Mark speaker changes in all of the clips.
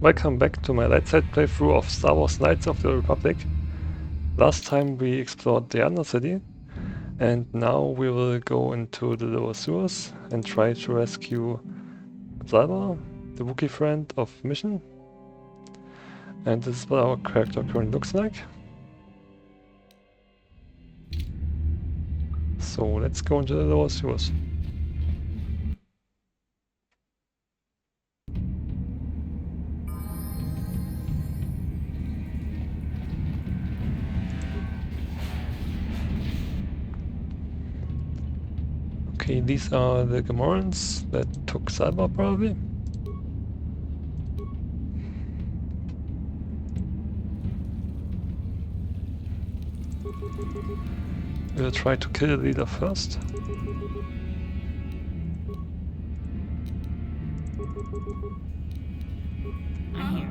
Speaker 1: Welcome back to my light side playthrough of Star Wars Knights of the Republic. Last time we explored the Liana city, and now we will go into the lower sewers and try to rescue Zalba, the Wookiee friend of Mission. And this is what our character currently looks like. So let's go into the lower sewers. Okay, these are the Gamorreans that took Zalba probably. We'll try to kill the leader first.
Speaker 2: I'm here.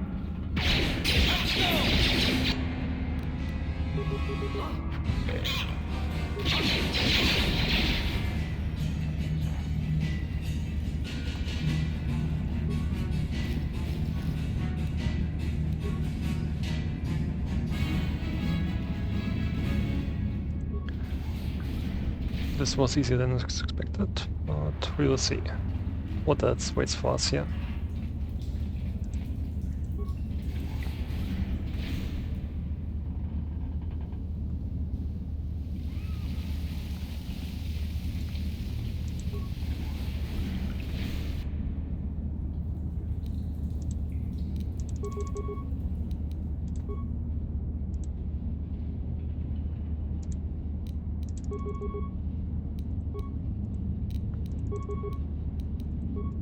Speaker 1: This was easier than expected, but we will see what else waits for us here.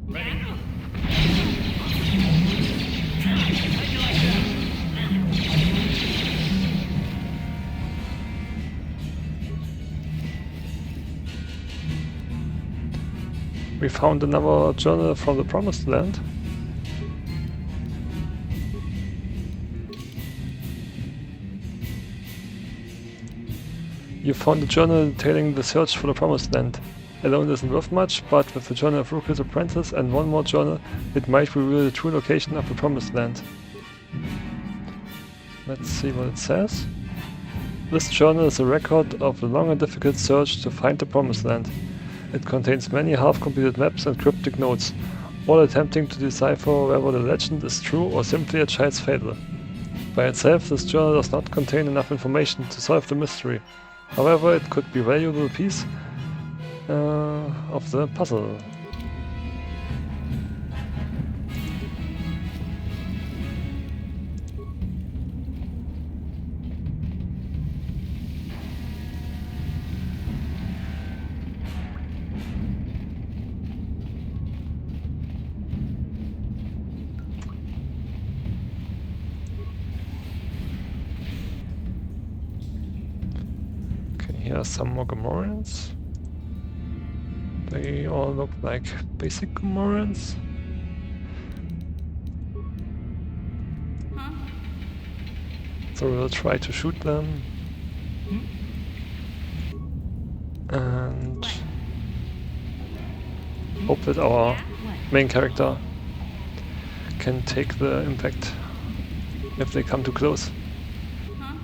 Speaker 2: Ready?
Speaker 1: We found another journal from the Promised Land. You found a journal detailing the search for the Promised Land. Alone isn't worth much, but with the Journal of Rookie's Apprentice and one more journal, it might reveal the true location of the Promised Land. Let's see what it says. This journal is a record of the long and difficult search to find the Promised Land. It contains many half-completed maps and cryptic notes, all attempting to decipher whether the legend is true or simply a child's fable. By itself, this journal does not contain enough information to solve the mystery. However, it could be a valuable piece of the puzzle. Okay, here are some more Gamorreans. They all look like basic Gamorreans.
Speaker 2: Huh?
Speaker 1: So we'll try to shoot them. And hope that our main character can take the impact if they come too close.
Speaker 2: Huh?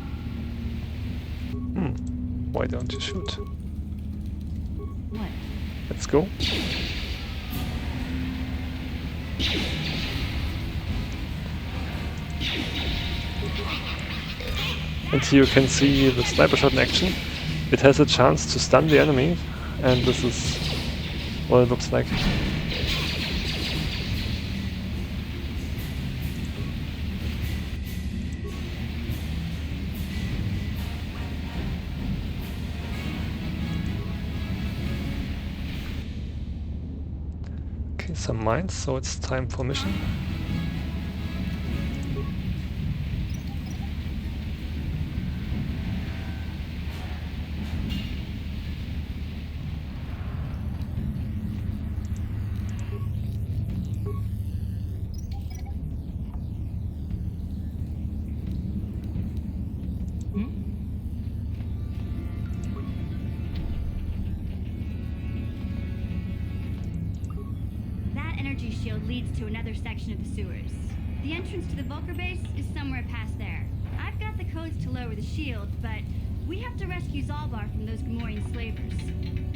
Speaker 1: Why don't you shoot?
Speaker 2: What?
Speaker 1: Let's go. And here you can see the sniper shot in action. It has a chance to stun the enemy, and this is what it looks like. Okay, some mines, so it's time for mission.
Speaker 2: That energy shield leads to another section of the sewers. The entrance to the Vulcar base is somewhere past there. I've got the codes to lower the shield, but we have to rescue Zalbar from those Gamorrean slavers.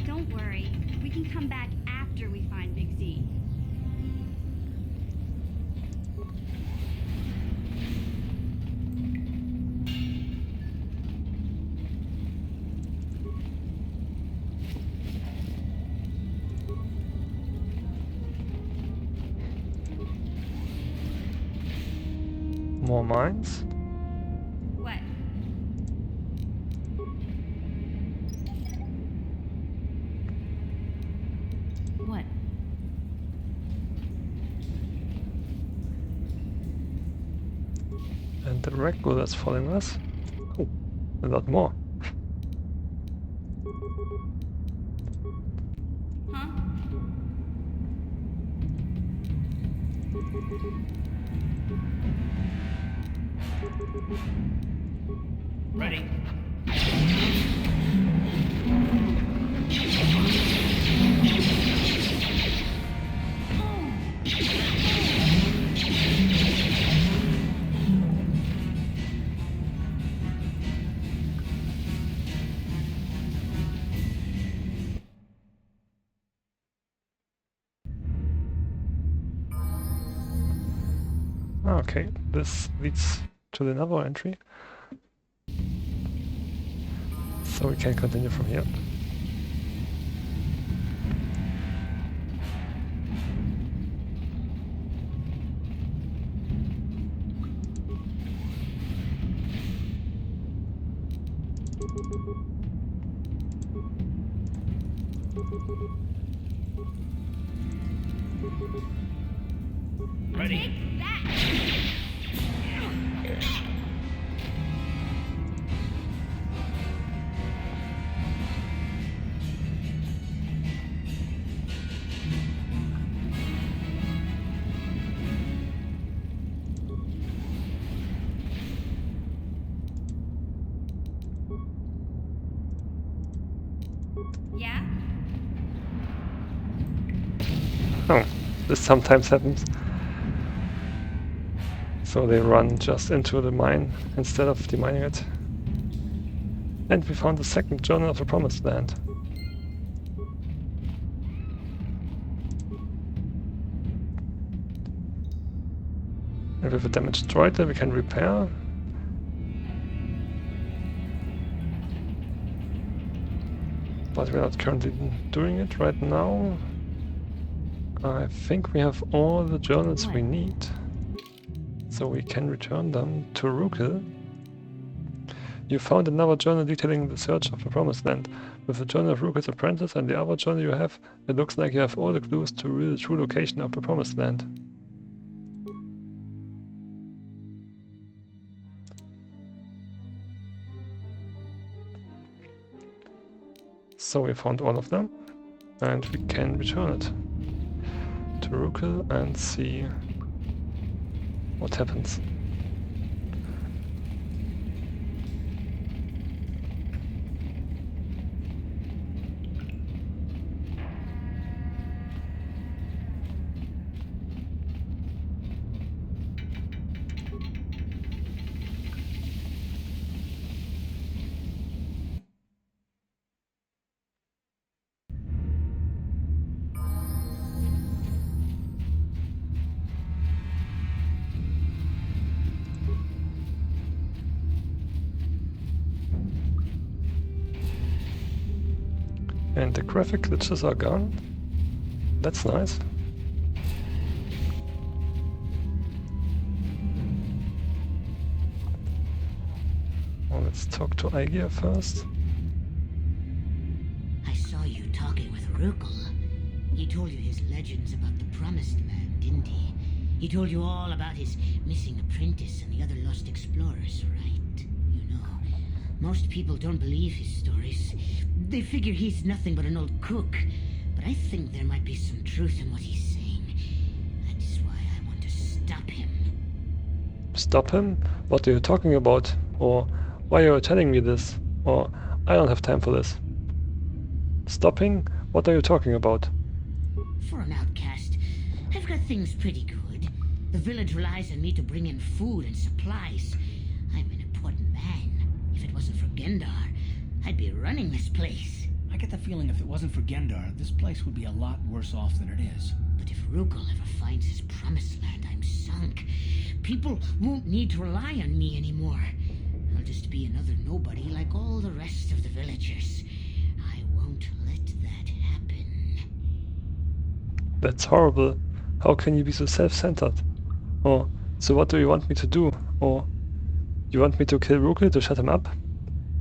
Speaker 2: Don't worry, we can come back after we find Big Z.
Speaker 1: More mines?
Speaker 2: What? What?
Speaker 1: And the wreck that's following us? Oh, a lot more.
Speaker 2: Huh?
Speaker 3: Ready.
Speaker 1: Okay, this leads to the Navo entry. So we can continue from here.
Speaker 3: Ready.
Speaker 2: Take that! Yeah?
Speaker 1: Oh, this sometimes happens. So they run just into the mine instead of demining it. And we found the second journal of the Promised Land. And with a damaged droid we can repair. But we're not currently doing it right now. I think we have all the journals we need. So we can return them to Rukil. You found another journal detailing the search of the Promised Land. With the journal of Rukil's apprentice and the other journal you have, it looks like you have all the clues to reveal the true location of the Promised Land. So we found all of them, and we can return it to Rukil and see what happens. And the graphic glitches are gone. That's nice. Well, let's talk to Aigear first.
Speaker 4: I saw you talking with Rukil. He told you his legends about the Promised Land, didn't he? He told you all about his missing apprentice and the other lost explorers, right? You know, most people don't believe his stories. They figure he's nothing but an old cook. But I think there might be some truth in what he's saying. That's why I want to stop him.
Speaker 1: Stop him? What are you talking about? Or why are you telling me this? Or I don't have time for this. Stopping? What are you talking about?
Speaker 4: For an outcast, I've got things pretty good. The village relies on me to bring in food and supplies. I'm an important man. If it wasn't for Gendar, I'd be running this place.
Speaker 5: I get the feeling if it wasn't for Gendar, this place would be a lot worse off than it is.
Speaker 4: But if Rugal ever finds his promised land, I'm sunk. People won't need to rely on me anymore. I'll just be another nobody like all the rest of the villagers. I won't let that happen.
Speaker 1: That's horrible. How can you be so self-centered? Or, so what do you want me to do? Or, you want me to kill Rugal to shut him up?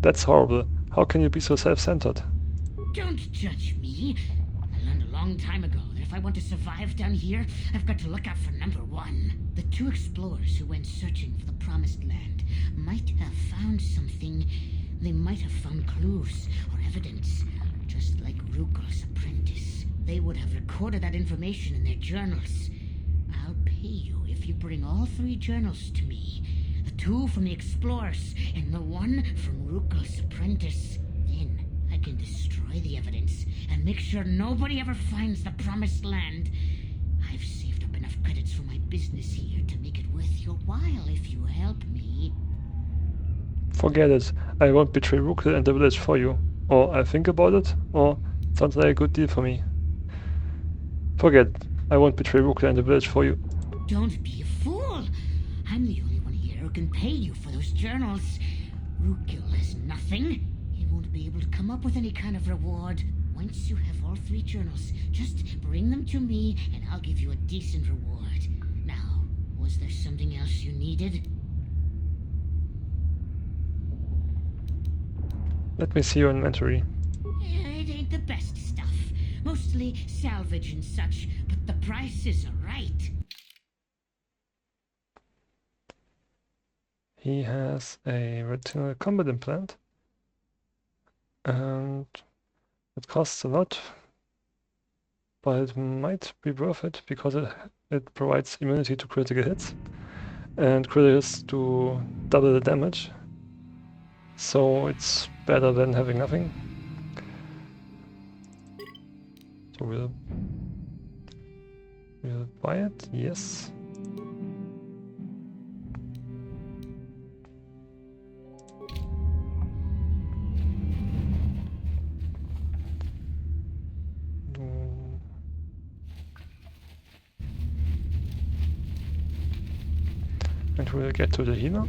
Speaker 1: That's horrible. How can you be so self-centered?
Speaker 4: Don't judge me. I learned a long time ago that if I want to survive down here, I've got to look out for number one. The two explorers who went searching for the Promised Land might have found something. They might have found clues or evidence, just like Rugal's apprentice. They would have recorded that information in their journals. I'll pay you if you bring all three journals to me. The two from the explorers and the one from Rugal's apprentice. Then I can destroy the evidence and make sure nobody ever finds the Promised Land. I've saved up enough credits for my business here to make it worth your while if you help me.
Speaker 1: Forget it. I won't betray Rugal and the village for you. Or I'll think about it, or it sounds like a good deal for me. Forget it. I won't betray Rugal and the village for you.
Speaker 4: Don't be a fool. I'm the only one here who can pay you for those journals. Rugal has nothing. He won't be able to come up with any kind of reward. Once you have all three journals, just bring them to me and I'll give you a decent reward. Now, was there something else you needed?
Speaker 1: Let me see your inventory.
Speaker 4: It ain't the best stuff. Mostly salvage and such, but the prices are right.
Speaker 1: He has a retinal combat implant. And it costs a lot. But it might be worth it because it provides immunity to critical hits. And critical hits to double the damage. So it's better than having nothing. So we'll buy it, yes. And we'll get to the healer.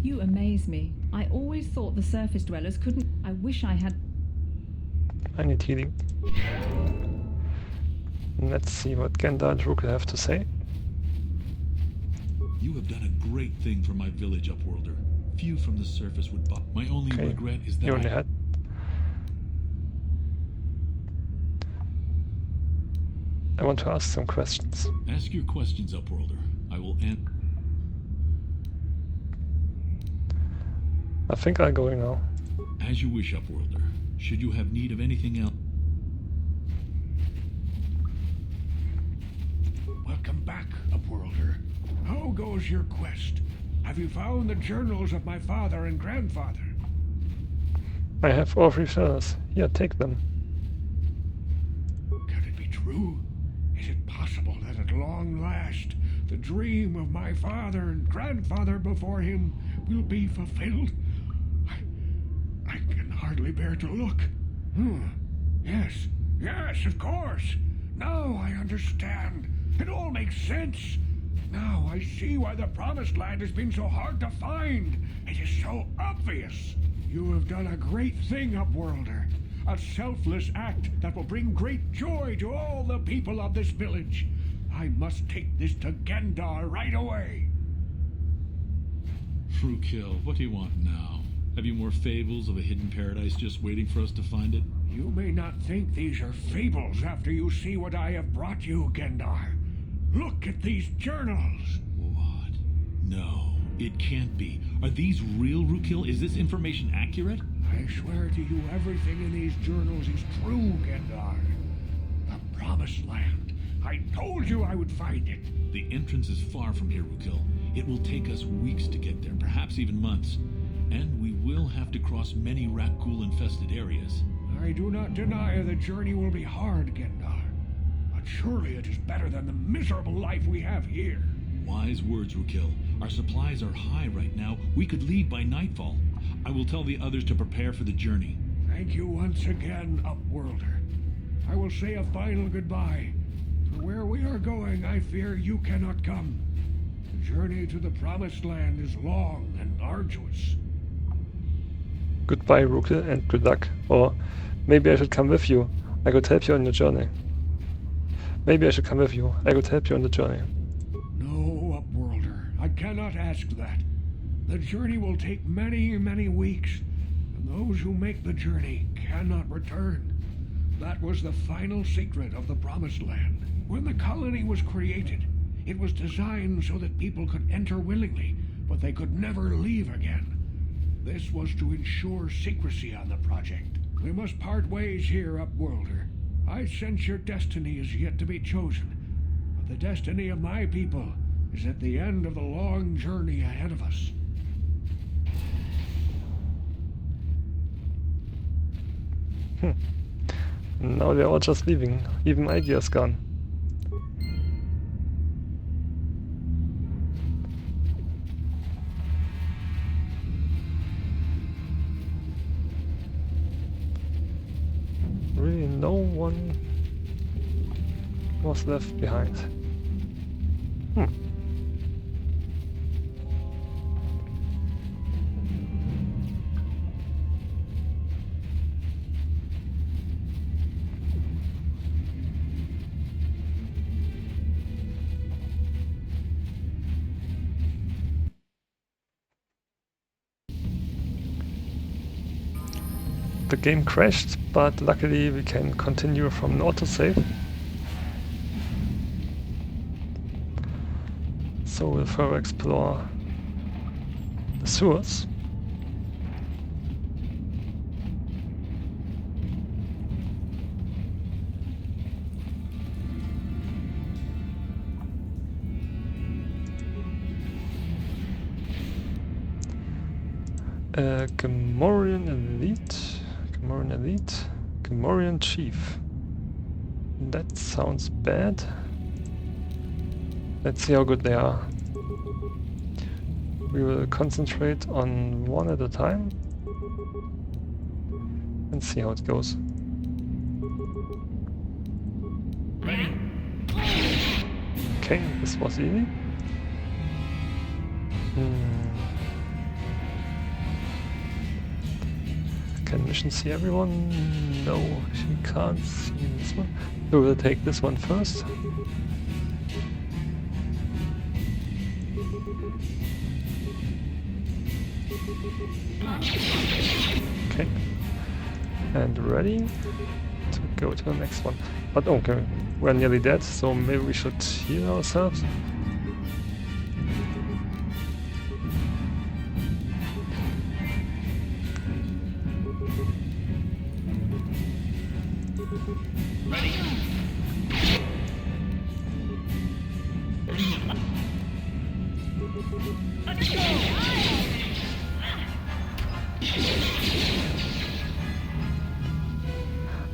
Speaker 6: You amaze me. I always thought the surface dwellers couldn't. I wish I had.
Speaker 1: I need healing. Let's see what Gendar and Rugal have to say.
Speaker 7: You have done a great thing for my village, Upworlder. Few from the surface would buy. My only regret is that
Speaker 1: You only had. I want to ask some questions.
Speaker 7: Ask your questions, Upworlder. I will answer.
Speaker 1: I think I'm going now.
Speaker 7: As you wish, Upworlder. Should you have need of anything else?
Speaker 8: Welcome back, Upworlder. How goes your quest? Have you found the journals of my father and grandfather?
Speaker 1: I have all three journals. Here, take them.
Speaker 8: Can it be true? Is it possible that at long last, the dream of my father and grandfather before him will be fulfilled? I can hardly bear to look. Yes, of course. Now I understand. It all makes sense. Now I see why the Promised Land has been so hard to find. It is so obvious. You have done a great thing, Upworlder. A selfless act that will bring great joy to all the people of this village. I must take this to Gendar right away.
Speaker 7: Frukill, what do you want now? Have you more fables of a hidden paradise just waiting for us to find it?
Speaker 8: You may not think these are fables after you see what I have brought you, Gendar. Look at these journals.
Speaker 7: What? No, it can't be. Are these real, Frukill? Is this information accurate?
Speaker 8: I swear to you, everything in these journals is true, Gendar. The Promised Land. I told you I would find it.
Speaker 7: The entrance is far from here, Frukill. It will take us weeks to get there, perhaps even months. And we will have to cross many Rakghoul-infested areas.
Speaker 8: I do not deny the journey will be hard, Gendar. But surely it is better than the miserable life we have here.
Speaker 7: Wise words, Rukil. Our supplies are high right now. We could leave by nightfall. I will tell the others to prepare for the journey.
Speaker 8: Thank you once again, Upworlder. I will say a final goodbye. For where we are going, I fear you cannot come. The journey to the Promised Land is long and arduous.
Speaker 1: Goodbye, Rukil, and good luck. Or maybe I should come with you. I could help you on your journey. Maybe I should come with you. I could help you on the journey.
Speaker 8: No, Upworlder. I cannot ask that. The journey will take many, many weeks, and those who make the journey cannot return. That was the final secret of the Promised Land. When the colony was created, it was designed so that people could enter willingly, but they could never leave again. This was to ensure secrecy on the project. We must part ways here, Upworlder. I sense your destiny is yet to be chosen, but the destiny of my people is at the end of the long journey ahead of us.
Speaker 1: Now they're all just leaving. Even Idea's gone. Really, no one was left behind. The game crashed, but luckily we can continue from an autosave. So we'll further explore the sewers. Gamorrean Elite. Gamorrean Chief. That sounds bad. Let's see how good they are. We will concentrate on one at a time and see how it goes.
Speaker 3: Ready.
Speaker 1: Okay, this was easy. Can mission see everyone? No, she can't see this one. We will take this one first. Okay. And ready to go to the next one. But okay, we're nearly dead, so maybe we should heal ourselves.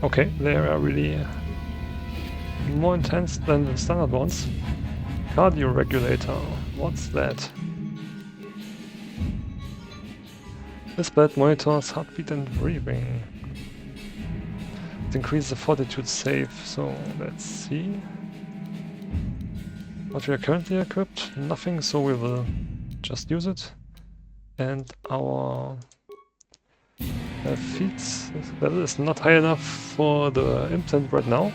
Speaker 1: Okay, they are really more intense than the standard ones. Cardio regulator, what's that? This belt monitors heartbeat and breathing. It increases the fortitude save, so let's see. What we are currently equipped? Nothing, so we will just use it. And our feet level is not high enough for the implant right now.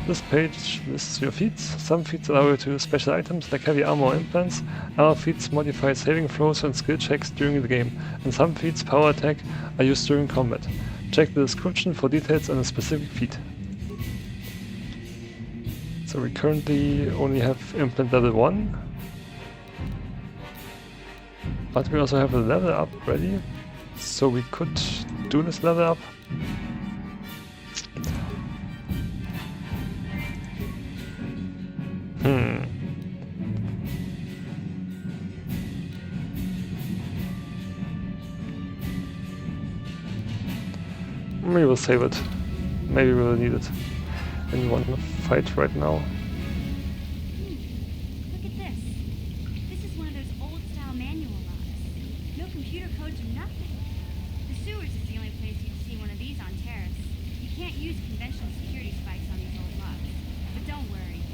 Speaker 1: This page lists your feats. Some feats allow you to use special items like heavy armor or implants. Other feats modify saving throws and skill checks during the game. And some feats, power attack, are used during combat. Check the description for details on a specific feat. So we currently only have implant level 1. But we also have a level up ready. So we could do this level up. Maybe we'll save it. Maybe we'll need it. In one fight right now.
Speaker 2: Look at this. This is one of those old-style manual locks. No computer codes or nothing. The sewers is the only place you'd see one of these on Taris. You can't use conventional security spikes on these old locks. But don't worry.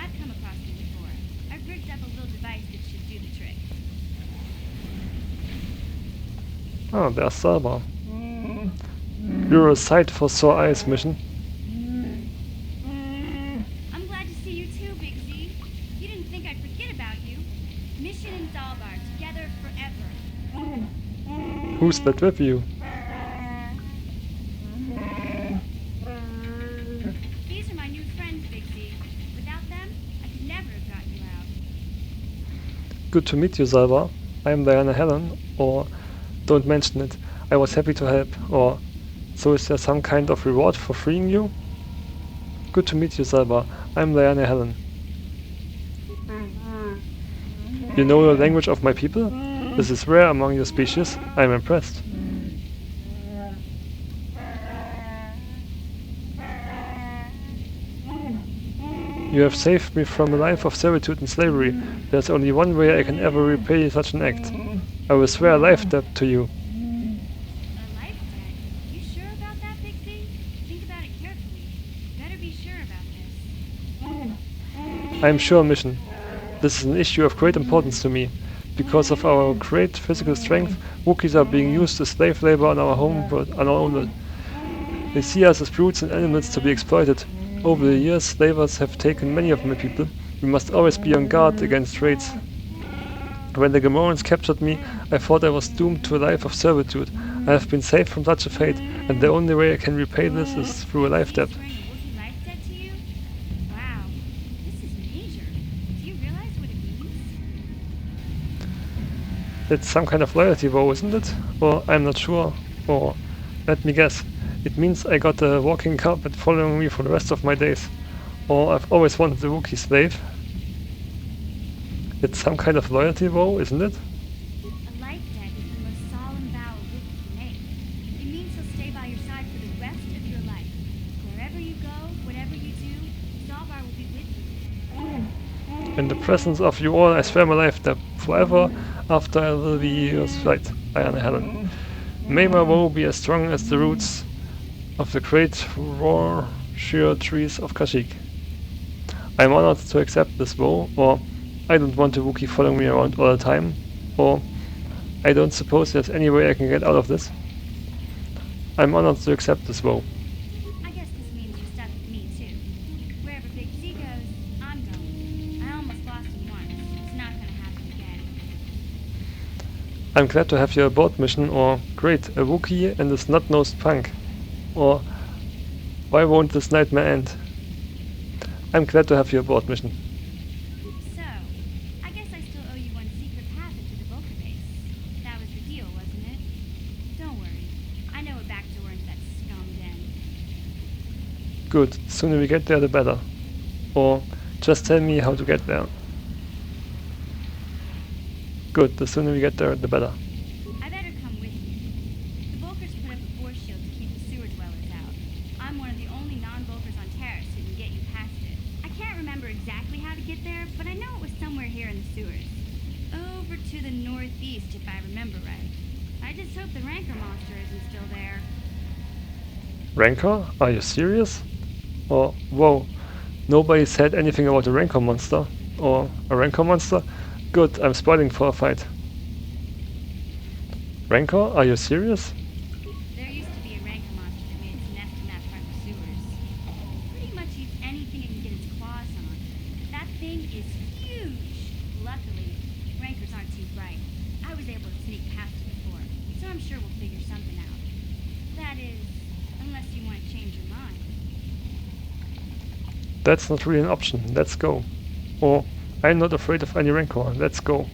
Speaker 2: I've come across them before. I've rigged up a little device that should do the trick.
Speaker 1: Oh, there's Salva. You're a sight for sore eyes mission.
Speaker 2: I'm glad to see you too, Big Z. You didn't think I'd forget about you. Mission and Zalbar together forever.
Speaker 1: Who's that with you?
Speaker 2: These are my new friends, Big Z. Without them, I could never have gotten you out.
Speaker 1: Good to meet you, Salva. I'm Liana Halon, or don't mention it. I was happy to help, or so is there some kind of reward for freeing you? Good to meet you, Salva. I'm Liana Halon. You know the language of my people? This is rare among your species. I'm impressed. You have saved me from a life of servitude and slavery. There's only one way I can ever repay such an act. I will swear a life debt to you.
Speaker 2: A life debt? You sure about that, Big Z? Think about it carefully. Better be sure about this.
Speaker 1: I am sure, Mission. This is an issue of great importance to me. Because of our great physical strength, Wookiees are being used as slave labor on our home world, on our own world. They see us as brutes and animals to be exploited. Over the years, slavers have taken many of my people. We must always be on guard against raids. When the Gamorreans captured me, I thought I was doomed to a life of servitude. I have been saved from such a fate, and the only way I can repay this is through a life debt.
Speaker 2: Swearing a Wookiee life debt to you? Wow, this is major. Do you realize what it means?
Speaker 1: It's some kind of loyalty vow, isn't it? Or I'm not sure. Or let me guess. It means I got a walking carpet following me for the rest of my days. Or I've always wanted a Wookiee slave. It's some kind of loyalty vow, isn't it?
Speaker 2: A life debt is the most solemn vow a Wookiee can make. It means he'll stay by your side for the rest of your life. Wherever you go, whatever you do, Zalbar will be with you.
Speaker 1: In the presence of you all, I swear my life debt forever after I will be your right, Liana Halon. May my vow be as strong as the roots of the great raw, sheer trees of Kashyyyk. I am honored to accept this vow, or I don't want a Wookiee following me around all the time, or I don't suppose there's any way I can get out of this. I'm honored to accept this vow.
Speaker 2: I guess this means you're stuck with me too. Wherever Big Z goes, I'm going. I almost lost him once. It's not gonna happen again.
Speaker 1: I'm glad to have you aboard, Mission, or great, a Wookiee and a snot-nosed punk. Or why won't this nightmare end? I'm glad to have you aboard, Mission.
Speaker 2: So, I guess I still owe you one secret passage to the Vulcan base. That was the deal, wasn't it? Don't worry. I know a back door into that scum den.
Speaker 1: Good, the sooner we get there the better. Or just tell me how to get there. Good, the sooner we get there the better.
Speaker 2: I better come with you. The Vulkars put up a force shield to keep the sewer dwellers out. I'm one of the only non-Vulkars on Taris who can get you past it. I can't remember exactly how to get there, but I know it was somewhere here in the sewers. Over to the northeast, if I remember right. I just hope the Rancor monster isn't still there.
Speaker 1: Rancor? Are you serious? Or, whoa, nobody said anything about a Rancor monster. Or a Rancor monster? Good, I'm spoiling for a fight. Rancor? Are you serious?
Speaker 2: There used to be a Rancor monster that made its nest in that part of the sewers. Pretty much eats anything it can get its claws on. That thing is huge. Luckily, Rancors aren't too bright. I was able to sneak past it before, so I'm sure we'll figure something out. That is, unless you want to change your mind.
Speaker 1: That's not really an option. Let's go. Or, I'm not afraid of any Rancor. Let's go.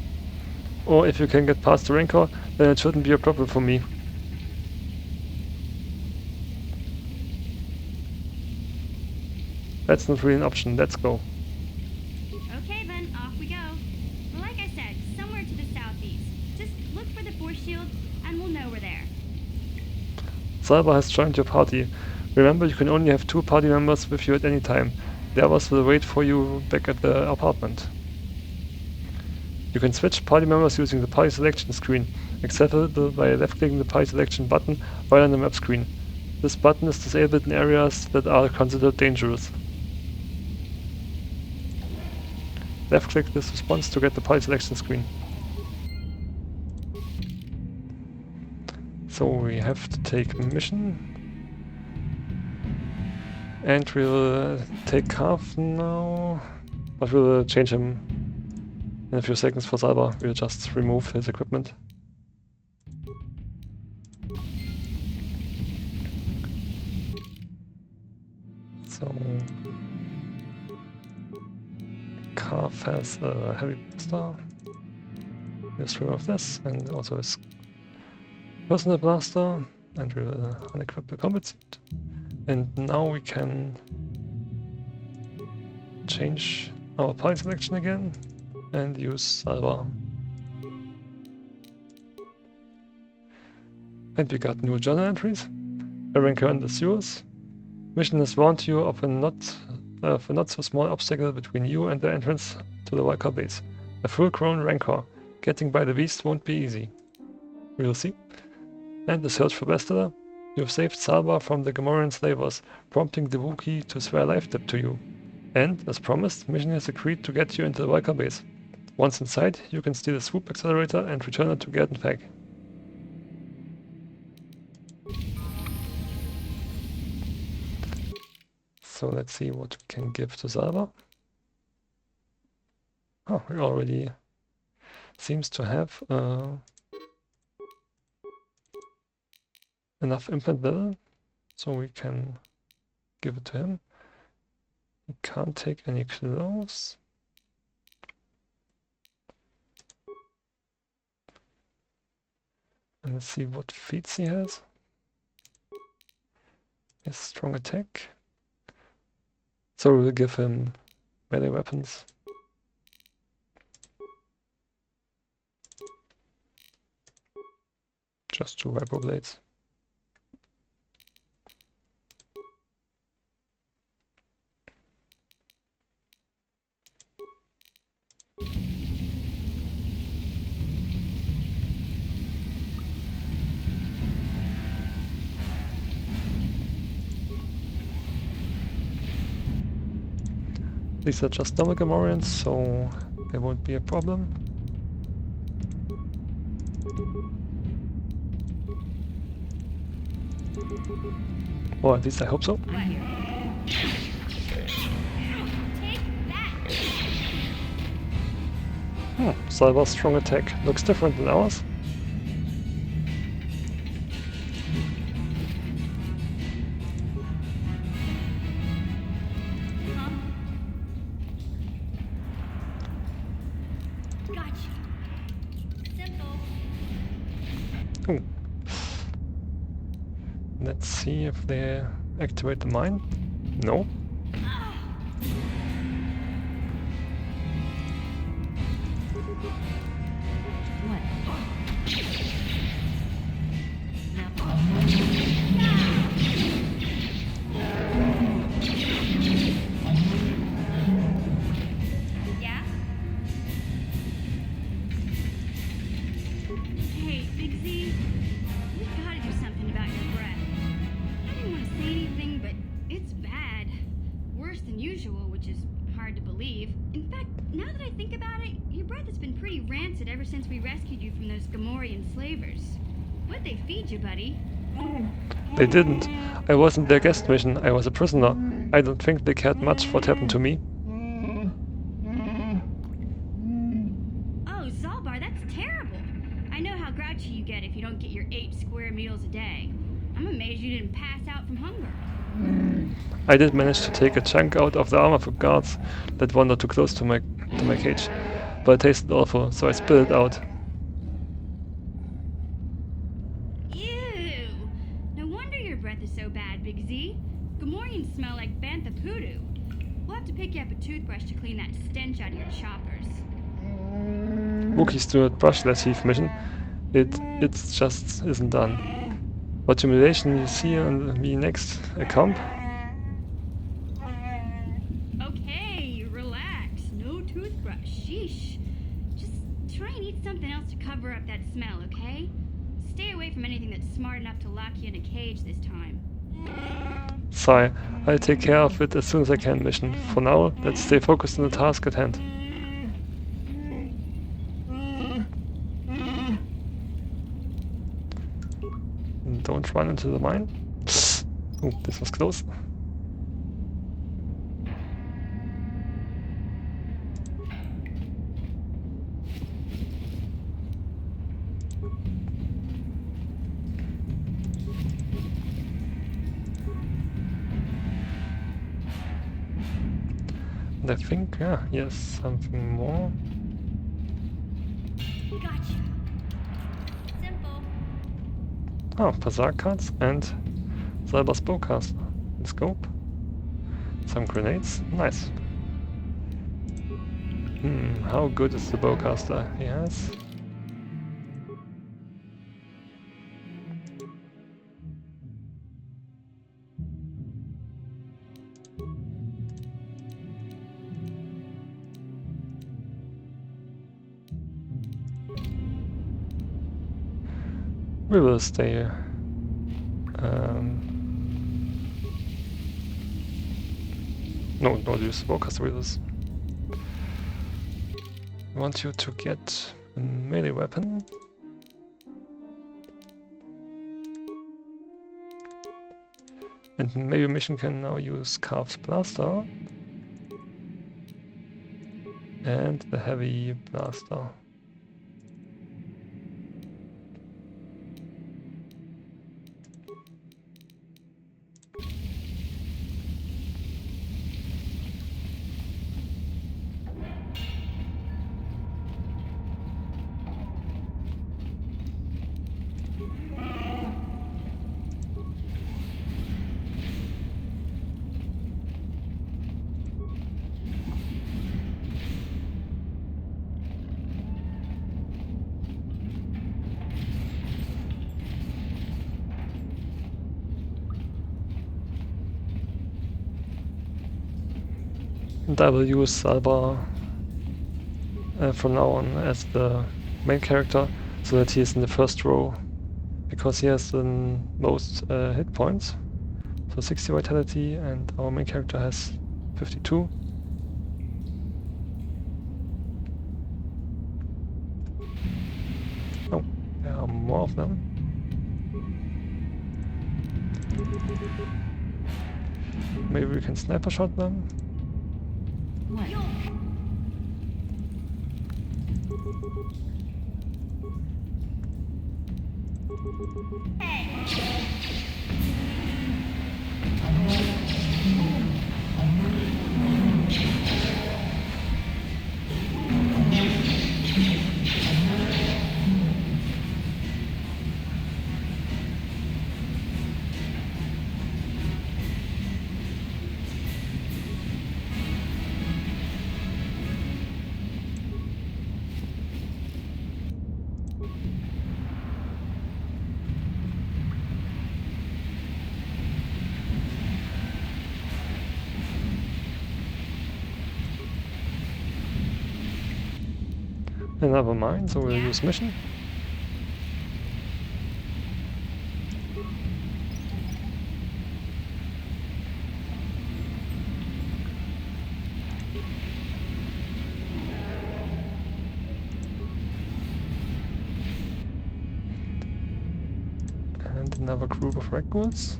Speaker 1: Or if you can get past the Rancor, then it shouldn't be a problem for me. That's not really an option. Let's go.
Speaker 2: Okay then, off we go. Well, like I said, somewhere to the southeast. Just look for the force shield, and we'll know we're there.
Speaker 1: Salva has joined your party. Remember, you can only have 2 party members with you at any time. The others will wait for you back at the apartment. You can switch party members using the party selection screen, accessible by left-clicking the party selection button while on the map screen. This button is disabled in areas that are considered dangerous. Left-click this response to get the party selection screen. So we have to take mission. And we'll take Carve now, but we'll change him in a few seconds for Salva. We'll just remove his equipment. So Carve has a heavy blaster. We'll remove this and also his personal blaster, and we'll unequip the combat suit. And now we can change our party selection again and use Salva. And we got new journal entries. A rancor in the sewers. Mission has warned you of a not so small obstacle between you and the entrance to the Valkyr base. A full-grown rancor. Getting by the beast won't be easy. We'll see. And the search for Bestseller. You have saved Salva from the Gamorrean slavers, prompting the Wookiee to swear life debt to you. And, as promised, Mission has agreed to get you into the Valkyr base. Once inside, you can steal the swoop accelerator and return it to Gerd and Fag. So let's see what we can give to Salva. Oh, we already seems to have enough implant level, so we can give it to him. He can't take any clothes. And let's see what feats he has. He has strong attack. So we'll give him melee weapons. Just 2 vibro blades. These are just normal Gamorreans, so there won't be a problem. Or at least I hope so.
Speaker 2: Take that!
Speaker 1: Salva's strong attack looks different than ours. Let's see if they activate the mine. No.
Speaker 2: Yeah? Hey, Big Z, you gotta do something about your breath. I didn't want to say anything, but it's bad. Worse than usual, which is hard to believe. In fact, now that I think about it, your breath has been pretty rancid ever since we rescued you from those Gamorrean slavers. What'd they feed you, buddy?
Speaker 1: They didn't. I wasn't their guest mission. I was a prisoner. I don't think they cared much what happened to me.
Speaker 2: Oh, Zalbar, that's terrible. I know how grouchy you get if you don't get your 8 square meals a day. I'm amazed you didn't pass out from hunger.
Speaker 1: I did manage to take a chunk out of the armor for guards that wandered too close to my cage, but it tasted awful, so I spilled it out.
Speaker 2: Ew! No wonder your breath is so bad, Big Z. Gamorreans smell like bantha poodoo. We'll have to pick you up a toothbrush to clean that stench out of your choppers.
Speaker 1: Wookiees do not brush their teeth, Mission. It just isn't done. What humiliation you see on the next account?
Speaker 2: Okay, relax. No toothbrush. Sheesh. Just try and eat something else to cover up that smell, okay? Stay away from anything that's smart enough to lock you in a cage this time.
Speaker 1: Sorry, I'll take care of it as soon as I can, mission. For now, let's stay focused on the task at hand. Don't run into the mine. Oh, this was close. And I think, yeah, yes, something more.
Speaker 2: Gotcha. Simple.
Speaker 1: Oh, Bazaar cards and Cyber's bowcaster. And scope. Some grenades. Nice. How good is the bowcaster he has? We will stay. No, don't use bowcaster with us. I want you to get a melee weapon. And maybe mission can now use Carved Blaster. And the Heavy Blaster. And I will use Alba from now on as the main character, so that he is in the first row, because he has the most hit points. So 60 vitality, and our main character has 52. Oh, there are more of them. Maybe we can sniper shot them. Never mind, so we'll use mission. And another group of raccoons.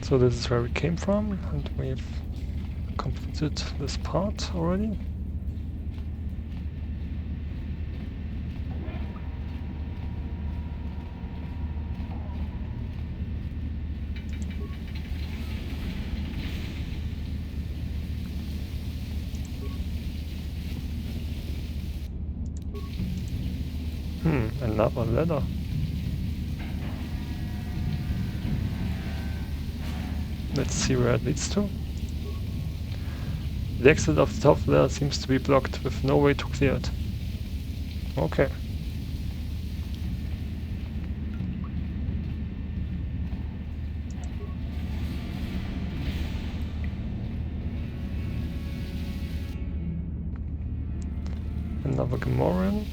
Speaker 1: So this is where we came from, and we've completed this part already. Another ladder. Let's see where it leads to. The exit of the top ladder seems to be blocked with no way to clear it. Okay. Another Gamorrean.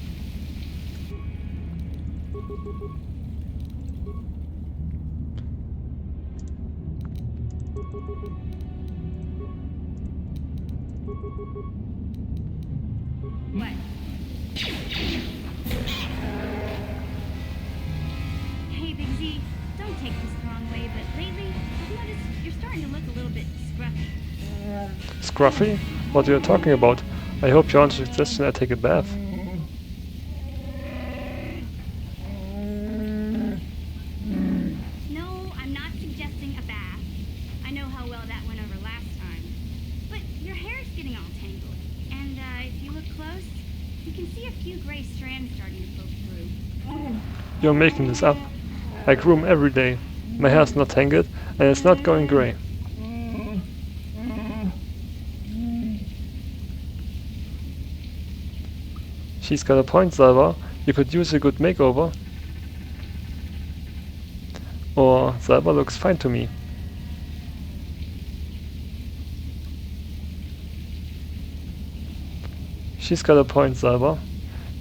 Speaker 2: What? Hey, Big Z, don't take this the wrong way, but lately I've noticed you're starting to look a little bit scruffy.
Speaker 1: Scruffy? What are you talking about? I hope you're on the suggestion I take a bath.
Speaker 2: No, I'm not suggesting a bath. I know how well that went over last time. But your hair's getting all tangled. And if you look close, you can see a few gray strands starting to poke through.
Speaker 1: You're making this up. I groom every day. My hair's not tangled and it's not going grey. She's got a point, Salva. You could use a good makeover. Or Salva looks fine to me. She's got a point, Salva.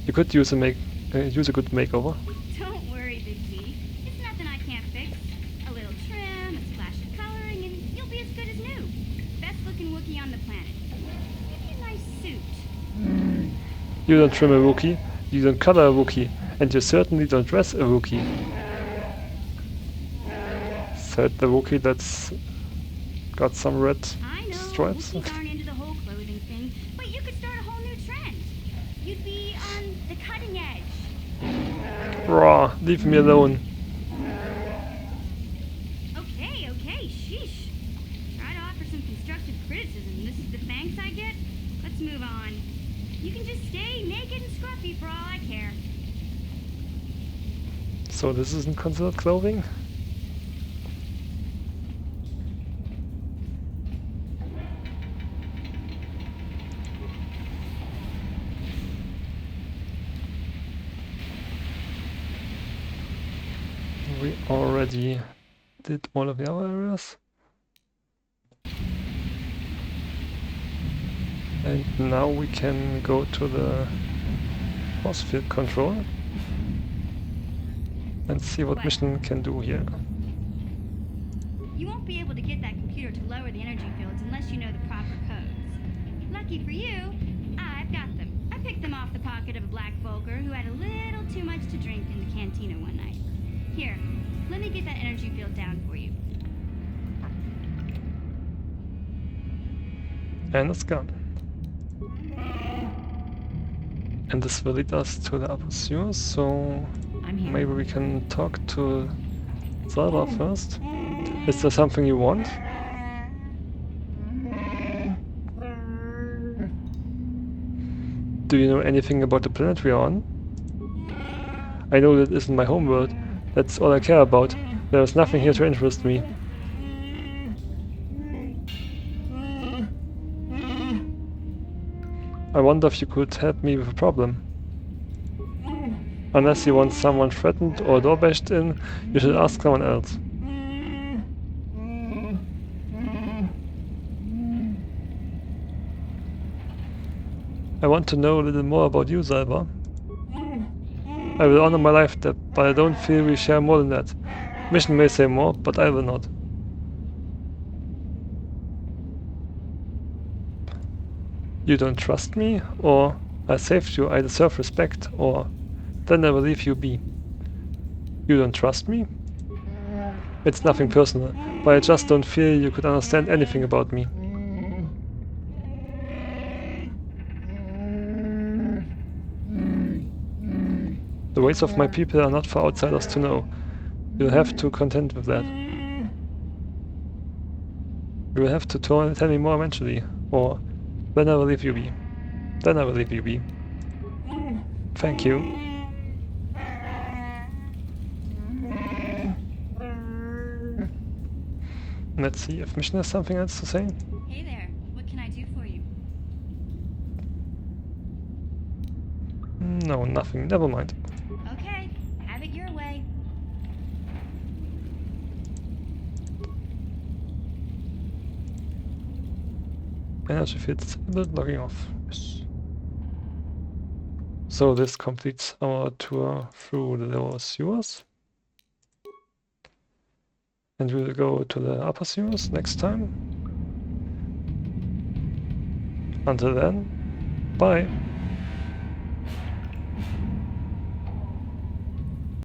Speaker 1: You could use a good makeover.
Speaker 2: Don't worry, Big Z. It's nothing I can't fix. A little trim, a splash of coloring, and you'll be as good as new. Best looking Wookiee on the planet. Maybe a nice suit.
Speaker 1: You don't trim a Wookiee, you don't color a Wookiee, and you certainly don't dress a Wookiee. Said the Wookiee that's got some red
Speaker 2: I know,
Speaker 1: stripes.
Speaker 2: Wookiees aren't into the whole clothing thing, but you could start a whole new trend. You'd be on the cutting edge.
Speaker 1: Raw, leave me alone.
Speaker 2: Okay, sheesh. Try to offer some constructive criticism. This is the thanks I get? Let's move on. You can just stay naked and scruffy for all I care.
Speaker 1: So this isn't considered clothing? We already did all of the other areas. And now we can go to the force field control and see what mission can do here.
Speaker 2: You won't be able to get that computer to lower the energy fields unless you know the proper codes. Lucky for you, I've got them. I picked them off the pocket of a black Volker who had a little too much to drink in the cantina one night. Here, let me get that energy field down for you.
Speaker 1: And it's gone. And this will lead us to the upper sewers, so
Speaker 6: I'm here.
Speaker 1: maybe we can talk to Salva first. Is there something you want? Do you know anything about the planet we are on? I know that isn't my homeworld. That's all I care about. There is nothing here to interest me. I wonder if you could help me with a problem. Unless you want someone threatened or door bashed in, you should ask someone else. I want to know a little more about you, Salva. I will honor my life debt, but I don't feel we share more than that. Mission may say more, but I will not. You don't trust me, or I saved you, I deserve respect, or then I will leave you be. You don't trust me? It's nothing personal, but I just don't feel you could understand anything about me. The ways of my people are not for outsiders to know. You'll have to contend with that. You will have to tell me more eventually, or then I will leave you be. Then I will leave you be. Thank you. Let's see if Mission has something else to say.
Speaker 2: Hey there, what can I do for you?
Speaker 1: No, nothing. Never mind.
Speaker 2: Okay, have it your way.
Speaker 1: Energy field disabled, logging off. Yes. So this completes our tour through the lower sewers. And we will go to the upper sewers next time. Until then, bye!